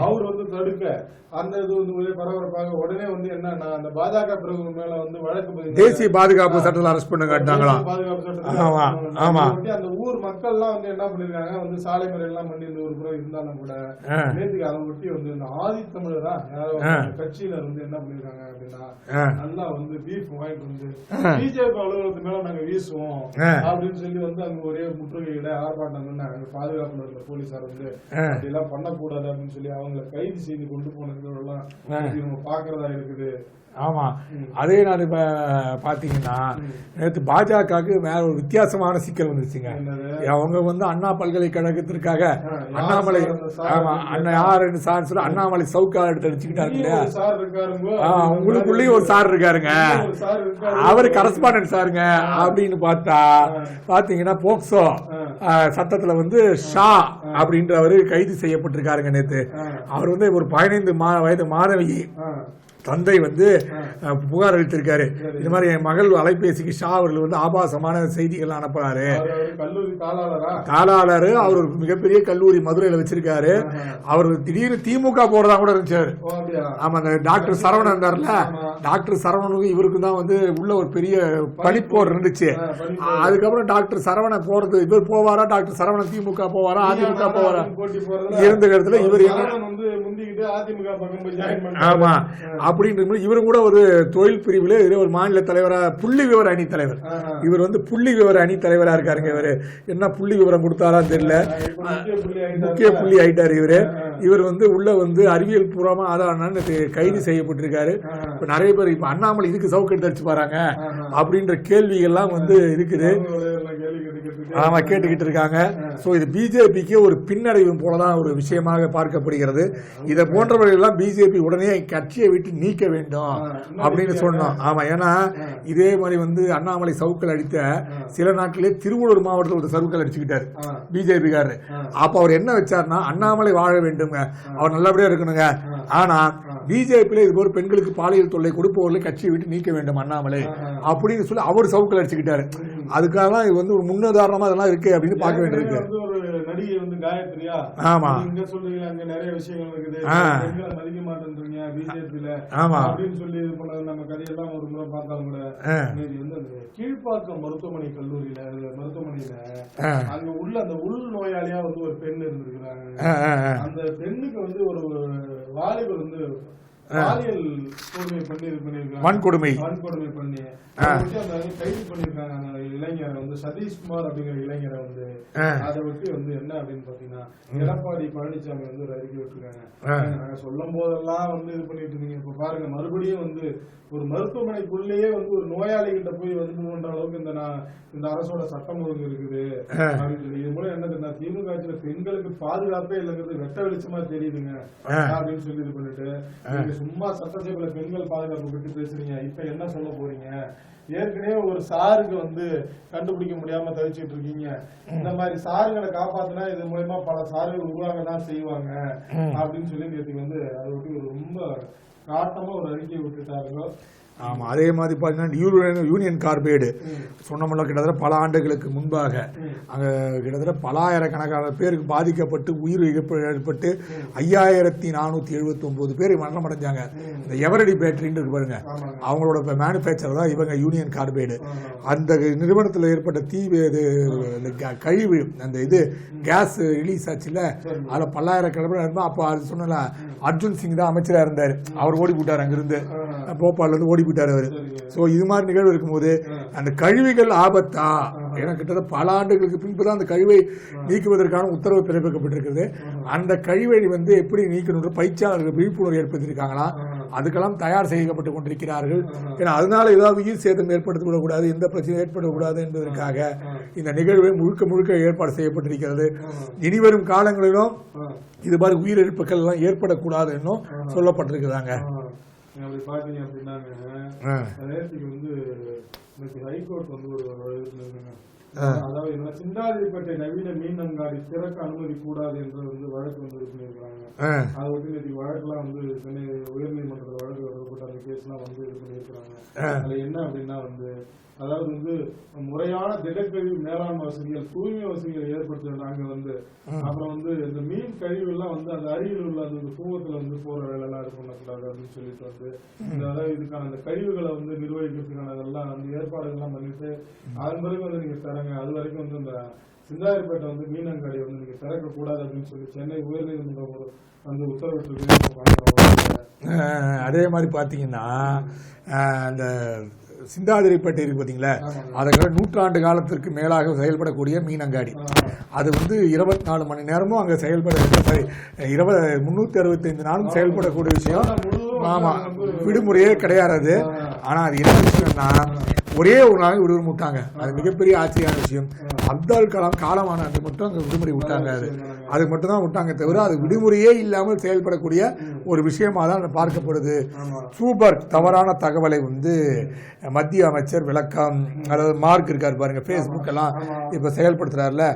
அவர் வந்து தடுக்க அந்த இது வந்து ஒரே பரபரப்பாக உடனே வந்து என்னன்னா அந்த பாஜக பிரமுகர் மேல வந்து வழக்கு தேசிய பாதுகாப்பு சட்டத்தில் அரெஸ்ட் பண்ண காட்டாங்களா, பாதுகாப்பு சட்டத்தில் அந்த ஊர் மக்கள் எல்லாம் வந்து என்ன பண்ணிருக்காங்க வந்து சாலை முறை எல்லாம் பண்ணி இந்த ஒரு புறம் இருந்தாலும் கூட நேற்றுக்கு அதை ஒட்டி வந்து இந்த ஆதித்தமிழரா யாரோ கட்சியினர் வந்து என்ன பண்ணிருக்காங்க அப்படின்னா நல்லா வந்து பீஃப் வாங்கிட்டு வந்து பிஜேபி அலுவலகத்து மேல நாங்க வீசுவோம் அப்படின்னு சொல்லி வந்து அங்க ஒரே முற்றுகையிட ஆர்ப்பாட்டம் பண்ணாங்க. பாதுகாப்புல இருந்த போலீசார் வந்து அப்படியெல்லாம் பண்ணக்கூடாது அப்படின்னு சொல்லி அவங்களை கைது செய்து கொண்டு போனது எல்லாம் நம்ம பாக்குறதா இருக்குது. ஆமா, அதே நான் இப்ப பாத்தீங்கன்னா நேற்று பாஜகவுக்கு வேற ஒரு வித்தியாசமான சிக்கல் வந்துருச்சுங்க. அவங்க வந்து அண்ணா பல்கலைக்கழகத்திற்காக அண்ணாமலை யாருன்னு சார் சொல்லி அண்ணாமலை சவுக்கால் எடுத்து அடிச்சுக்கிட்டாரு இல்லையா, உங்களுக்குள்ளேயும் ஒரு சார் இருக்காருங்க, அவரு கரஸ்பாண்டன்ட் சாருங்க அப்படின்னு பாத்தீங்கன்னா போக்சோ சட்டத்துல வந்து ஷா அப்படின்றவரு கைது செய்யப்பட்டிருக்காருங்க. நேற்று அவர் வந்து ஒரு 15 வயது மாணவி தந்தை வந்து புகார் அளித்திருக்காரு. இது மாதிரி என் மகள் அலைபேசிக்கு ஷா அவர்கள் வந்து ஆபாசமான செய்திகள் அனுப்புறாரு. தாளாளர் அவர் ஒரு மிகப்பெரிய கல்லூரி மதுரையில வச்சிருக்காரு. அவர் திடீர்னு திமுக போறதா கூட இருந்துச்சாரு. ஆமா, அந்த டாக்டர் சரவணன் இருந்தார்ல, டாக்டர் சரவணனுக்கு இவருக்கு தான் வந்து உள்ள ஒரு பெரிய படிப்போர் இருந்துச்சு. அதுக்கப்புறம் டாக்டர் சரவணன் போறது, இவர் போவாரா, டாக்டர் சரவணன் திமுக போவாரா அதிமுக போவாரா இருந்த இடத்துல இவர் ஆமா அப்படின்னு இவரு கூட ஒரு தொழில் பிரிவுல ஒரு மாநில தலைவரா புள்ளி விவர அணி தலைவர், இவர் வந்து புள்ளி விவர அணி தலைவரா இருக்காருங்க. இவரு என்ன புள்ளி விவரம் கொடுத்தாரா தெரியல, முக்கிய புள்ளி ஆயிட்டாரு இவரு. இவர் வந்து உள்ள வந்து அறிவியல் பூர்வமா அதான் கைது செய்யப்பட்டிருக்காரு. இப்ப நிறைய பேர் இப்ப அண்ணாமலை இதுக்கு சவுக்கு எடுத்து அடிச்சு பாருங்க அப்படின்ற கேள்விகள்லாம் வந்து இருக்குது. ஆமா, கேட்டுக்கிட்டு இருக்காங்க. சோ இது பிஜேபிக்கு ஒரு பின்னடைவு போலதான் ஒரு விஷயமாக பார்க்கப்படுகிறது. இதை போன்றவர்கள் எல்லாம் பிஜேபி உடனே கட்சியை விட்டு நீக்க வேண்டும் அப்படின்னு சொன்னோம். ஆமா, ஏன்னா இதே மாதிரி வந்து அண்ணாமலை சவுக்கல் அடித்த சில நாட்டிலே திருவள்ளூர் மாவட்டத்தில் ஒரு சவுக்கல் அடிச்சுக்கிட்டாரு பிஜேபி காரரு. அப்ப அவர் என்ன வச்சாருன்னா அண்ணாமலை வாழ வேண்டுங்க, அவர் நல்லபடியா இருக்கணுங்க, ஆனா பிஜேபியில இது போல பெண்களுக்கு பாலியல் தொல்லை கொடுப்பவர்களை கட்சியை விட்டு நீக்க வேண்டும் அண்ணாமலை அப்படின்னு சொல்லி அவர் சவுக்கல் அடிச்சுக்கிட்டாரு. அதுக்காக இது வந்து ஒரு முன்னுதாரணமா அதெல்லாம் இருக்கு அப்படின்னு பார்க்க வேண்டியிருக்கு. நடிகை வந்து காயத்ரியா, ஆமா, இங்க சொல்றீங்க அங்க நிறைய விஷயங்கள் இருக்குது, பெண்களை மதிக்க மாட்டேன்றீங்க பிஜேபியில அப்படின்னு சொல்லி இது பண்ணது நம்ம கதையெல்லாம் ஒரு முறை பார்த்தாலும் கூட வந்து அந்த கீழ்ப்பாக்கம் மருத்துவமனையில அங்க உள்ள அந்த உள் நோயாளியா வந்து ஒரு பெண் இருந்திருக்கிறாங்க. அந்த பெண்ணுக்கு வந்து ஒரு வாலிபர் வந்து பாலியல் வன்கொடுமை பண்ணி கைது பண்ணிருக்காங்க. அந்த இளைஞரை வந்து சதீஷ்குமார் அப்படிங்கிற இளைஞரை வந்து அதை விட்டு வந்து என்ன அப்படின்னு பாத்தீங்கன்னா எடப்பாடி பழனிசாமி வந்து ஒரு அறிக்கை விட்டுருக்காங்க. நாங்க சொல்லும் போதெல்லாம் வந்து இது பண்ணிட்டு இருந்தீங்க, இப்ப பாருங்க மறுபடியும் வந்து ஒரு மருத்துவமனைக்குள்ளேயே வந்து ஒரு நோயாளி கிட்ட போய் வந்து பண்ற அளவுக்கு இந்த அரசோட சட்டம் ஒழுங்கு இருக்குது அப்படின்னு சொல்லி இது மூலம் என்ன தெரியுமா திமுக ஆட்சியில பெண்களுக்கு பாதுகாப்பே இல்லைங்கிறது வெட்ட வெளிச்சமா தெரியுதுங்க அப்படின்னு சொல்லி இது பண்ணிட்டு நீங்க சும்மா சட்டசபையில பெண்கள் பாதுகாப்பு பற்றி பேசுறீங்க. இப்ப என்ன சொல்ல போறீங்க? ஏற்கனவே ஒரு சாருக்கு வந்து கண்டுபிடிக்க முடியாம தவிச்சுட்டு இருக்கீங்க. இந்த மாதிரி சாருங்களை காப்பாத்தினா இது மூலமா பல சார்கள் உருவாக தான் செய்வாங்க அப்படின்னு சொல்லி நேற்றுக்கு வந்து அதை விட்டு ஒரு ரொம்ப காட்டமா ஒரு அறிக்கை விட்டுட்டாருங்க. ஆமாம், அதே மாதிரி பார்த்தீங்கன்னா யூனியன் கார்பைடு சொன்னோம்ல கிட்டத்தட்ட பல ஆண்டுகளுக்கு முன்பாக அங்கே கிட்டத்தட்ட பலாயிரக்கணக்கான பேருக்கு பாதிக்கப்பட்டு உயிர் ஏற்பட்டு 5479 பேர் மரணம் அடைஞ்சாங்க. இந்த எவரடி பேட்டரின்னு இருக்கு பாருங்க, அவங்களோட மேனுஃபேக்சர் தான் இவங்க யூனியன் கார்பைடு. அந்த நிறுவனத்தில் ஏற்பட்ட தீ கழிவு அந்த இது கேஸ் ரிலீஸ் ஆச்சுல, அதில் பல்லாயிரக்கணக்கான இருந்தால் அப்போ அது சொன்னல அர்ஜுன் சிங் தான் அமைச்சராக இருந்தார். அவர் ஓடி போட்டார், அங்கிருந்து போபால்ல இருந்து ஓடி போயிட்டார் அவர். ஸோ இது மாதிரி நிகழ்வு இருக்கும்போது அந்த கழிவுகள் ஆபத்தா, ஏன்னா கிட்டத்தட்ட பல ஆண்டுகளுக்கு பின்புதான் அந்த கழிவை நீக்குவதற்கான உத்தரவு பிறப்பிக்கப்பட்டிருக்கிறது. அந்த கழிவை வந்து எப்படி நீக்கணும் பயிற்சியாளர்கள் விழிப்புணர்வு ஏற்படுத்தியிருக்காங்களா, அதுக்கெல்லாம் தயார் செய்யப்பட்டு கொண்டிருக்கிறார்கள். ஏன்னா அதனால ஏதாவது உயிர் சேதம் ஏற்படுத்திவிடக்கூடாது, எந்த பிரச்சனையும் ஏற்படக்கூடாது என்பதற்காக இந்த நிகழ்வை முழுக்க முழுக்க ஏற்பாடு செய்யப்பட்டிருக்கிறது. இனிவரும் காலங்களிலும் இது மாதிரி உயிரிழப்புகள் எல்லாம் ஏற்படக்கூடாது என்னும் சொல்லப்பட்டிருக்கிறாங்க. அப்படி பாத்தீங்க அப்படின்னாங்க, நேற்றுக்கு வந்து ஹைகோர்ட் வந்து ஒரு அதாவது சிந்தாதிரிப்பேட்டை நவீன மீன் அங்காடி திறக்க அனுமதி கூடாது என்று வந்து வழக்கு வந்து இது பண்ணியிருக்காங்க. அதை ஒட்டி நேற்று வழக்கெல்லாம் வந்து சென்னை உயர்நீதிமன்றத்தில் வழக்கு வரப்பட்ட அந்த கேஸ் எல்லாம் வந்து இது பண்ணியிருக்கிறாங்க. அதுல என்ன அப்படின்னா வந்து அதாவது வந்து முறையான திடக்கழிவு மேலாண்மை வசதிகள், தூய்மை வசதிகளை ஏற்படுத்த அங்க வந்து அப்புறம் வந்து இந்த மீன் கழிவு எல்லாம் வந்து அந்த அருகில் உள்ள அந்த பூவத்துல வந்து போற வேலை எல்லாம் இது பண்ணக்கூடாது அப்படின்னு சொல்லிட்டு வந்து அதாவது இதுக்கான அந்த கழிவுகளை வந்து நிர்வகிக்கிறதுக்கான அதெல்லாம் அந்த ஏற்பாடுகள் எல்லாம் பண்ணிட்டு அதன் பிறகு வந்து நீங்க தரங்க. அது வரைக்கும் வந்து இந்த சிந்தாதிரிப்பேட்டை வந்து மீனங்காடி வந்து நீங்க திறக்க கூடாது அப்படின்னு சொல்லி சென்னை உயர்நீதிமன்றம் வந்து உத்தரவிட்டு. அதே மாதிரி பாத்தீங்கன்னா அந்த சிந்தாதிரிப்பேட்டை இருக்கு பார்த்தீங்களா, அதுக்காக 100 ஆண்டு காலத்திற்கு மேலாக செயல்படக்கூடிய மீனங்காடி. அது வந்து 24 மணி நேரமும் அங்கே செயல்பட 365 நாளும் செயல்படக்கூடிய விஷயம். ஆமாம், விடுமுறையே கிடையாது. ஆனால் அது என்ன விஷயம்னா ஒரே ஒரு நாள் விடுமுறை விட்டாங்க. அது மிகப்பெரிய ஆச்சரியான விஷயம். அப்துல் கலாம் காலமான அன்று மட்டும் அங்கே விடுமுறை விட்டாங்க. அது மட்டும் தான் விட்டாங்க தவிர அது விடுமுறையே இல்லாமல் செயல்படக்கூடிய ஒரு விஷயமா தான் பார்க்கப்படுது. சூப்பர் தவறான தகவலை வந்து மத்திய அமைச்சர் விளக்கம், அதாவது மார்க் இருக்காரு பாருங்க, Facebook எல்லாம் இப்ப செயல்படுத்துறாருல,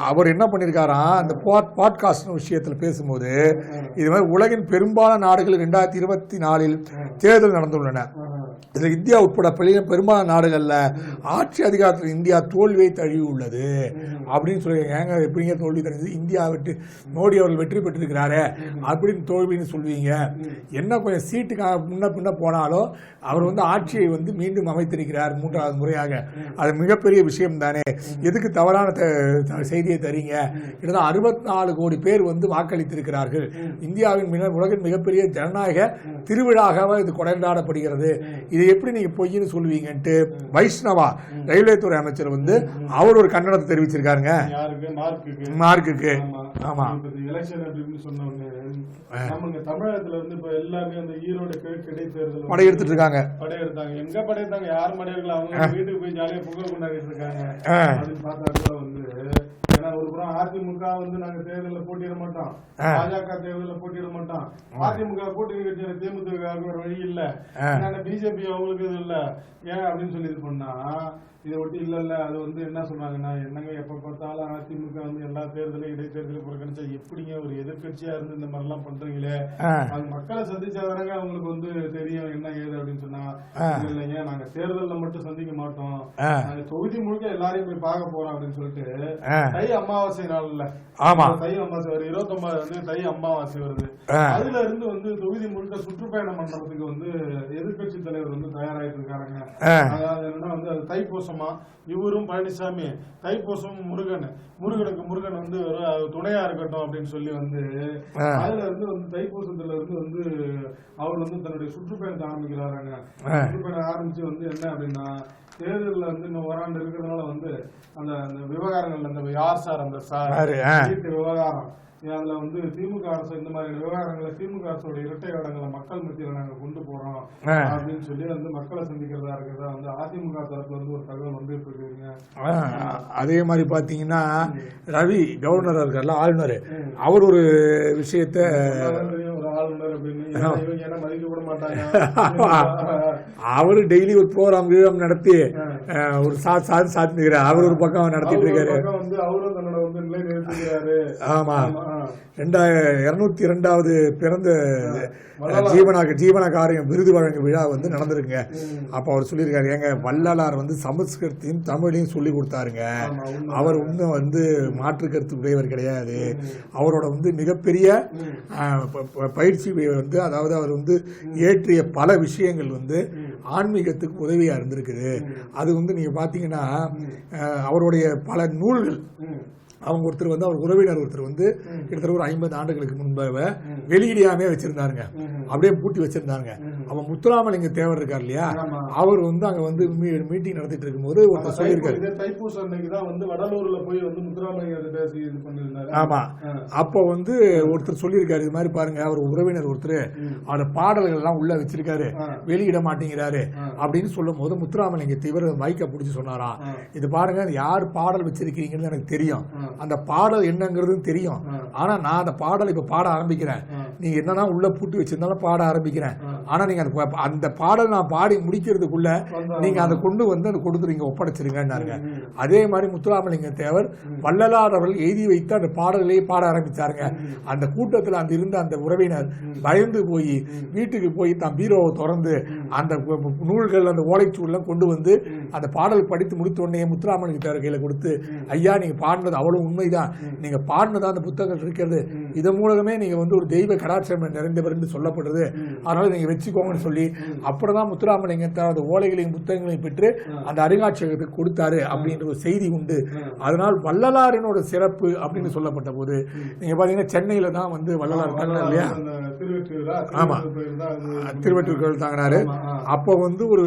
அவர் என்ன பண்ணிருக்காராம், அந்த பாட்காஸ்ட் விஷயத்துல பேசும்போது இது மாதிரி உலகின் பெரும்பாலான நாடுகள் 2024 தேர்தல் நடந்துள்ளன. இதுல இந்தியா உட்பட பெரும்பாலான நாடுகள்ல ஆட்சி அதிகாரத்தில் இந்தியா தோல்வியை தழுவி உள்ளது அப்படின்னு சொல்லி, ஏங்க எப்படிங்க தோல்வி தழுவி, இந்தியா விட்டு மோடி அவர்கள் வெற்றி பெற்றிருக்கிறாரு அப்படின்னு தோல்வின்னு சொல்வீங்க? என்ன கொஞ்சம் சீட்டுக்காக முன்ன பின்ன போனாலும் அவர் வந்து ஆட்சியை வந்து மீண்டும் அமைத்திருக்கிறார் 3வது முறையாக. அது மிகப்பெரிய விஷயம் தானே. எதுக்கு தவறான செய்தியை தரீங்க? கிட்டத்தட்ட 64 கோடி பேர் வந்து வாக்களித்திருக்கிறார்கள். இந்தியாவின் உலகின் மிகப்பெரிய ஜனநாயக திருவிழாவாக இது கொண்டாடப்படுகிறது. இதை எப்படி நீங்க பொய்ன்னு சொல்லுவீங்கன்ட்டு வைஷ்ணவா ரயில்வே துறை அமைச்சர் வந்து அவர் ஒரு கண்டனத்தை தெரிவிச்சிருக்காருங்க. மார்க்குக்கு. ஆமா, எலெக்ஷன் அப்படின்னு சொன்னவங்க தமிழகத்துல வந்து இப்ப எல்லாமே அந்த ஈரோடு கிழக்கு இடைத்தேர்தல் படையெடுத்துட்டு இருக்காங்க. எங்க படையெடுத்தாங்க? யார் படையெடுக்கல, அவங்க வீட்டுக்கு போய் ஜாலியா புகழ் கொண்டாடிட்டு இருக்காங்க. அப்படின்னு பார்த்தா வந்து ஏன்னா ஒரு புறம் அதிமுக வந்து நாங்க தேர்தலில் போட்டியிட மாட்டோம், பாஜக தேர்தலில் போட்டியிட மாட்டோம், அதிமுக கூட்டணி கட்சியில தேமுதிக ஒரு வழி இல்ல, பிஜேபி அவங்களுக்கு இது இல்ல ஏன் அப்படின்னு சொல்லி இது பண்ணா, இதை ஒட்டி இல்ல அது வந்து என்ன சொன்னாங்கன்னா, என்னங்க எப்ப பார்த்தாலும் அதிமுக வந்து எல்லா தேர்தலையும் இடைத்தேர்தலையும் புறக்கணிச்சா எப்படிங்க ஒரு எதிர்கட்சியா இருந்து இந்த மாதிரி எல்லாம் பண்றீங்களே, அது மக்களை சந்திச்சாதானங்க அவங்களுக்கு வந்து தெரியும் என்ன ஏது அப்படின்னு சொன்னா, இல்லைங்க நாங்க தேர்தல்ல மட்டும் சந்திக்க மாட்டோம், நாங்க தொகுதி முழுக்க எல்லாரையும் போய் பார்க்க போறோம் அப்படின்னு சொல்லிட்டு தை அமாவாசை நாள்ல தை அமாவாசை வருது, 29 வந்து தை அமாவாசை வருது, அதுல இருந்து வந்து தொகுதி முழுக்க சுற்றுப்பயணம் பண்றதுக்கு வந்து எதிர்கட்சி தலைவர் வந்து தயாராயிட்டு இருக்காருங்க. அதாவது என்னன்னா வந்து அது தைப்பூசமா, இவரும் பழனிசாமி தைப்பூசம் முருகன் வந்து ஒரு துணையா இருக்கட்டும் அப்படின்னு சொல்லி வந்து அதுல இருந்து தைப்பூசத்துல இருந்து அவர் வந்து தன்னுடைய சுற்றுப்பயணத்தை ஆரம்பிக்கிறாங்க. சுற்றுப்பயணம் ஆரம்பிச்சு வந்து என்ன அப்படின்னா, தேர்தலில் வந்து இன்னும் ஓராண்டு இருக்கிறதுனால வந்து அந்த விவகாரங்கள் அந்த யார் சார் அந்த வீட்டு விவகாரம், அதுல வந்து திமுக அரசு இந்த மாதிரியான விவகாரங்களை திமுக அரசோட இரட்டை வேடங்களை மக்கள் மத்தியில நாங்க கொண்டு போறோம் அப்படின்னு சொல்லி வந்து மக்களை சந்திக்கிறதா இருக்கிறதா வந்து அதிமுக தரப்புல இருந்து ஒரு தகவல் வந்துட்டு இருக்குங்க. அதே மாதிரி பாத்தீங்கன்னா ரவி கவர்னர் இருக்கார்ல, ஆளுநர், அவர் ஒரு விஷயத்த ஆளுநர் அப்படின்னு மதிக்க விட மாட்டாங்க. அவரு டெய்லி ஒரு ப்ரோக்ராம் நடத்தி ஒரு சாத்திக்கிறார். அவர் ஒரு பக்கம் நடத்திட்டு இருக்காரு வந்து அவரும் தன்னோட வந்து நிலை நிறுத்துகிறாரு. ஆமா, 202வது பிறந்த ஜீவனகாரியம் விருது வழங்கும் விழா வந்து நடந்திருக்குங்க. அப்ப அவர் சொல்லியிருக்காரு, ஏங்க வள்ளலார் வந்து சமஸ்கிருதத்தையும் தமிழையும் சொல்லி கொடுத்தாருங்க, அவர் இன்னும் வந்து மாற்று கருத்து உடையவர் கிடையாது, அவரோட வந்து மிகப்பெரிய பயிற்சி வந்து, அதாவது அவர் வந்து ஏற்றிய பல விஷயங்கள் வந்து ஆன்மீகத்துக்கு உதவியா இருந்திருக்குது. அது வந்து நீங்க பாத்தீங்கன்னா அவருடைய பல நூல்கள் அவங்க ஒருத்தர் வந்து அவர் உறவினர் ஒருத்தர் வந்து கிட்டத்தட்ட ஒரு 50 ஆண்டுகளுக்கு முன்பாக வெளியிடாமே வச்சிருந்தாருங்க, அப்படியே பூட்டி வச்சிருந்தாங்க. அவன் முத்துராமலிங்க தேவர் இருக்கார் இல்லையா, அவர் வந்து அங்க வந்து மீட்டிங் நடத்திட்டு இருக்கும்போது ஒருத்தர் சொல்லியிருக்காரு, தைப்பூசம் அன்னைக்கு தான் வந்து வடலூர்ல போய் வந்து முத்துராமலிங்க பேசி இது பண்ணிருந்தாரு. ஆமா, அப்போ வந்து ஒருத்தர் சொல்லியிருக்காரு, இது மாதிரி பாருங்க அவர் உறவினர் ஒருத்தர் அவரோட பாடல்கள் எல்லாம் உள்ள வச்சிருக்காரு, வெளியிட மாட்டேங்கிறாரு அப்படின்னு சொல்லும் போது முத்துராமலிங்க தேவர் மைக்க பிடிச்சி சொன்னாராம், இது பாருங்க யார் பாடல் வச்சிருக்கீங்கன்னு எனக்கு தெரியும், அந்த பாடல் என்னங்கிறது தெரியும், ஆனா நான் அந்த பாடல் இப்ப பாட ஆரம்பிக்கிறேன், நீங்க என்னன்னா உள்ள பூட்டி வச்சிருந்தாலும் பாட ஆரம்பிக்கிறேன், ஆனா நீங்க அந்த பாடல் நான் பாடி முடிக்கிறதுக்குள்ள நீங்க அதை கொண்டு வந்து அதை கொடுத்துருங்க ஒப்படைச்சிருங்க. அதே மாதிரி முத்துராமலிங்க தேவர் வள்ளலார் அவர்கள் எழுதி வைத்து அந்த பாடல்களையே பாட ஆரம்பிச்சாருங்க. அந்த கூட்டத்தில் அந்த இருந்த அந்த உறவினர் பயந்து போய் வீட்டுக்கு போய் தான் பீரோவை திறந்து அந்த நூல்கள் அந்த ஓலைச்சூழலாம் கொண்டு வந்து அந்த பாடல் படித்து முடித்த உடனே முத்துராமலிங்க தேவர் கையில கொடுத்து, ஐயா நீங்க பாடினது அவ்வளவு உண்மைதான், நீங்க பாடினதான் அந்த புத்தகங்கள் இருக்கிறது, இதன் மூலமே நீங்க வந்து ஒரு தெய்வ கடாட்சம் நிறைந்தவர் என்று சொல்லப்படுறது, அதனால நீங்க வச்சுக்கோங்கன்னு சொல்லி அப்படிதான் முத்துராமலிங்க அந்த ஓலைகளையும் புத்தகங்களையும் பெற்று அந்த அருங்காட்சியகத்துக்கு கொடுத்தாரு அப்படின்ற ஒரு செய்தி உண்டு. அதனால் வள்ளலாரினோட சிறப்பு அப்படின்னு சொல்லப்பட்ட போது நீங்க பாத்தீங்கன்னா சென்னையில தான் வந்து வள்ளலார் இருக்காங்க இல்லையா, ஆமா திருவெற்றியூர் தாங்கினாரு. அப்போ வந்து ஒரு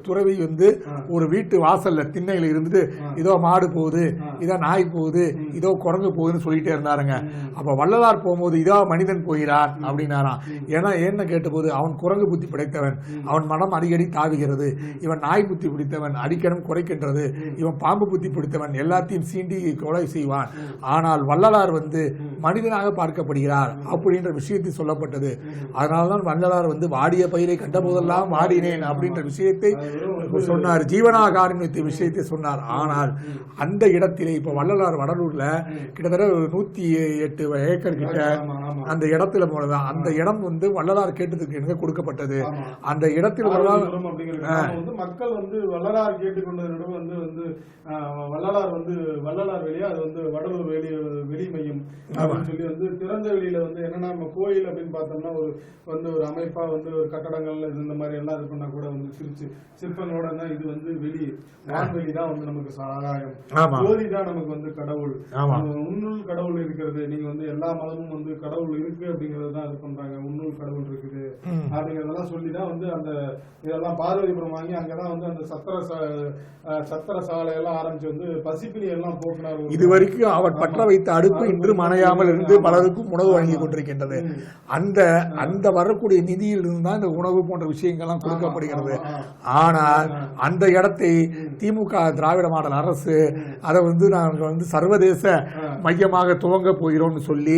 துறவி வந்து ஒரு வீட்டு வாசல்ல திண்ணையில இருந்துட்டு இதோ மாடு போகுது, இதோ நாய் போகுது, இதோ குரங்கு போகுதுன்னு சொல்லிட்டே இருந்தாருங்க. அப்ப வள்ளலார் போகும்போது இதோ மனிதன் போகிறான் அப்படின்னாராம். ஏன்னா என்ன கேட்டபோது அவன் குரங்கு புத்தி பிடித்தவன், அவன் மனம் அடிக்கடி தாவுகிறது, இவன் நாய் புத்தி பிடித்தவன் அடிக்கணும் குறைக்கின்றது, இவன் பாம்பு புத்தி பிடித்தவன் எல்லாத்தையும் சீண்டி கொலை செய்வான், ஆனால் வள்ளலார் வந்து மனிதனாக பார்க்கப்படுகிறார் அப்படின்ற விஷயத்தை சொல்லப்பட்டது. அதனால்தான் வள்ளலார் வந்து வாடிய பயிரை கண்ட போதெல்லாம் வாடினேன் அப்படின்ற விஷயத்தை சொன்னார், ஜீவனாகாரண்யத்தை விஷயத்தை சொன்னார். ஆனால் அந்த இடத்திலே இப்ப வள்ளலார் வடலூர்ல கிட்டத்தட்ட 108 ஏக்கர் கிட்ட அந்த இடத்துல போனதான் அந்த இடம் வந்து வள்ளலார் கேட்டதுக்கு எனக்கு கொடுக்கப்பட்டது. அந்த இடத்தில் மக்கள் வந்து வள்ளலார் கேட்டுக்கொண்டது வந்து வள்ளலார் வந்து வள்ளலார் வெளியே அது வந்து வடலூர் வெளி மையம் அப்படின்னு சொல்லி வந்து திறந்த வெளியில வந்து என்னன்னா நம்ம கோயில் அப்படின்னு பார்த்தோம்னா ஒரு அமைப்பா வந்து ஒரு கட்டடங்கள் இந்த மாதிரி எல்லாம் இது பண்ணா கூட வந்து சிற்பங்களோட இது வந்து வான்வெளி தான் வந்து நமக்கு சகாயம், ஜோதி தான் நமக்கு வந்து கடவுள், உன்னுள் கடவுள் இருக்கிறது, நீங்க வந்து எல்லா மதமும் வந்து கடவுள் இருக்கு அப்படிங்கறது தான் இது பண்றாங்க, உன்னுள் கடவுள் இருக்குது அப்படிங்கறதெல்லாம் சொல்லிதான் வந்து அந்த இதெல்லாம் பார்வதிபுரம் வாங்கி அங்கதான் வந்து அந்த சத்திர சாலையெல்லாம் ஆரம்பிச்சு வந்து பசிப்பினி எல்லாம் போக்குனார். இதுவரைக்கும் அவர் பற்ற வைத்த அடுப்பு இன்று மனையாமல் இருந்து பலருக்கும் உணவு வழங்கி கொண்டிருக்கின்றது. அந்த வரக்கூடிய நிதியில் இருந்தால் இந்த உணவு போன்ற விஷயங்கள்லாம் கொடுக்கப்படுகிறது. ஆனால் அந்த இடத்தை திமுக திராவிட மாடல் அரசு அதை வந்து நாங்கள் வந்து சர்வதேச மையமாக துவங்க போகிறோம்னு சொல்லி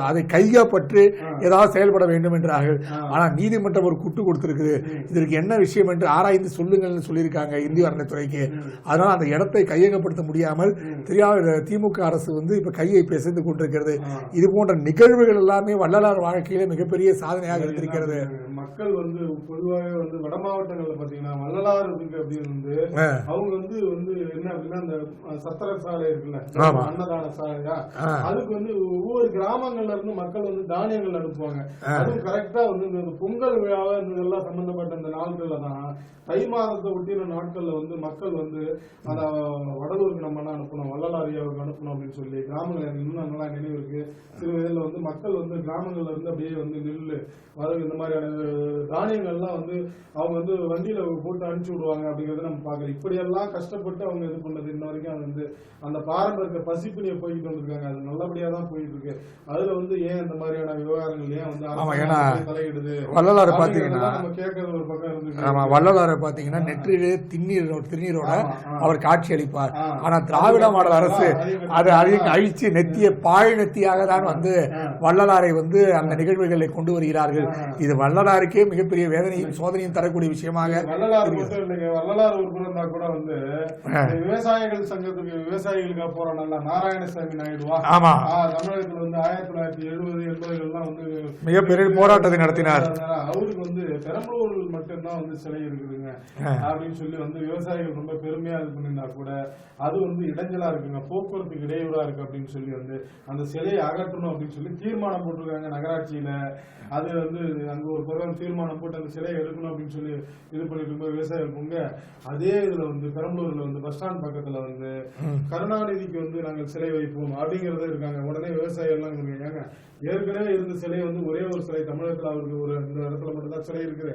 அதை கையப்பற்று ஏதாவது செயல்பட வேண்டும் என்றார்கள். ஆனால் நீதிமன்றம் ஒரு குட்டு கொடுத்திருக்குது, இதற்கு என்ன விஷயம் என்று ஆராய்ந்து சொல்லுங்கள்னு சொல்லியிருக்காங்க இந்திய அறநிலைத்துறைக்கு. அதனால் அந்த இடத்தை கையகப்படுத்த முடியாமல் திமுக அரசு வந்து இப்ப கையை பிசைந்து கொண்டிருக்கிறது. இது போன்ற நிகழ்வுகள் எல்லாமே வள்ளலார் வாழ்க்கையில மிகப்பெரிய சாதனையாக இருந்திருக்கிறது. மக்கள் வந்து பொதுவாக வந்து வட மாவட்டங்கள்ல பாத்தீங்கன்னா வள்ளலார் அப்படின்னு வந்து அவங்க வந்து என்ன அப்படின்னா அந்த சத்திர சாலை இருக்குல்ல, அன்னதான சாலையா, அதுக்கு வந்து ஒவ்வொரு கிராமங்கள்ல இருந்து மக்கள் வந்து தானியங்கள் அனுப்புவாங்க. அதுவும் கரெக்டா வந்து இந்த பொங்கல் விழாவா இதெல்லாம் சம்பந்தப்பட்ட அந்த நாட்கள்ல தான் தை மாதத்தை ஒட்டின நாட்கள்ல வந்து மக்கள் வந்து அத வடலூருக்கு நம்ம அனுப்பணும், வள்ளலார் ஐயாவுக்கு அனுப்பணும் அப்படின்னு சொல்லி கிராமங்கள் இன்னும் நல்லா நினைவு இருக்கு. சில இதில் வந்து மக்கள் வந்து கிராமங்கள்ல இருந்து அப்படியே வந்து நெல் வரவு இந்த மாதிரியான தானியங்கள்லாம் வந்து அவங்க வந்து வண்டியில போட்டு அனுப்பிச்சு விடுவாங்க அப்படிங்கறத நம்ம பாக்குறோம். இப்படியெல்லாம் கஷ்டப்பட்டு அவங்க இது பண்ணது இன்ன வரைக்கும் அது வந்து அந்த பாரம்பரிய பசிப்பினியை போயிட்டு வந்திருக்காங்க. அது நல்லபடியா தான் போயிட்டு இருக்கு. அதுல வந்து ஏன் இந்த மாதிரியான விவகாரங்கள் ஏன் வந்து தலையிடுது வள்ளலார் பாத்தீங்கன்னா நம்ம கேட்கறது ஒரு பக்கம் இருந்து. வள்ளலாரை பாத்தீங்கன்னா நெற்றிலே திருநீரோட அவர் காட்சி அளிப்பார். ஆனா திராவிட மாடல் அரசு அதை அழிச்சு நெத்திய பாழ் நெத்தியாக தான் வந்து வள்ளலாரை வந்து அந்த நிகழ்வுகளை கொண்டு வருகிறார்கள். இது வள்ளலாருக்கே மிகப்பெரிய வேதனையும் சோதனையும் தரக்கூடிய விஷயமாக வள்ளலார் ஒரு புறந்தா கூட வந்து விவசாயிகள் சங்கத்துக்கு விவசாயிகளுக்காக போறாங்க நாராயணசாமி நாயுடுவா தமிழகத்துல வந்து 1970-80 வந்து மிகப்பெரிய போராட்டத்தை நடத்தினார். அவருக்கு வந்து பெரம்பலூர் மட்டும்தான் வந்து சிலை இருக்குதுங்க அப்படின்னு சொல்லி வந்து விவசாயிகள் ரொம்ப பெருமையா இது பண்ணிருந்தா கூட அது வந்து இடைஞ்சலா இருக்குங்க, போக்குவரத்துக்கு இடையூறா இருக்கு அப்படின்னு சொல்லி வந்து அந்த சிலையை அகற்றணும் அப்படின்னு சொல்லி தீர்மானம் போட்டிருக்காங்க நகராட்சியில. அது வந்து அங்க ஒரு அரசாங்கம் தீர்மானம் போட்டு அந்த சிலையை எடுக்கணும் அப்படின்னு சொல்லி இது பண்ணிட்டு இருக்கும்போது விவசாயிகள் பொங்க அதே இதுல வந்து பெரம்பலூர்ல வந்து பஸ் ஸ்டாண்ட் பக்கத்துல வந்து கருணாநிதிக்கு வந்து நாங்கள் சிலை வைப்போம் அப்படிங்கறத இருக்காங்க. உடனே விவசாயிகள் எல்லாம் இருக்காங்க, ஏற்கனவே இருந்த சிலை வந்து ஒரே ஒரு சிலை தமிழகத்துல அவருக்கு ஒரு இந்த இடத்துல மட்டும்தான் சிலை இருக்குது,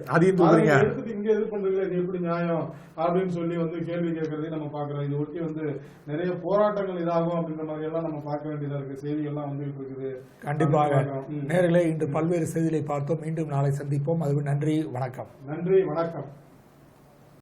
எடுத்துட்டு இங்க இது பண்றீங்களா, இது எப்படி நியாயம் அப்படின்னு சொல்லி வந்து கேள்வி கேட்கறதையும் நம்ம பாக்குறோம். இதை ஒட்டி வந்து நிறைய போராட்டங்கள் இதாகும் அப்படின்ற மாதிரி எல்லாம் நம்ம பார்க்க வேண்டியதா இருக்கு. செய்திகள்லாம் வந்துட்டு இருக்குது. கண்டிப்பாக நேரிலே இன்று பல்வேறு செய்திகளை பார்த்தோம். மீண்டும் நாளை சந்திப்போம். அதுவும் நன்றி, வணக்கம். நன்றி, வணக்கம்.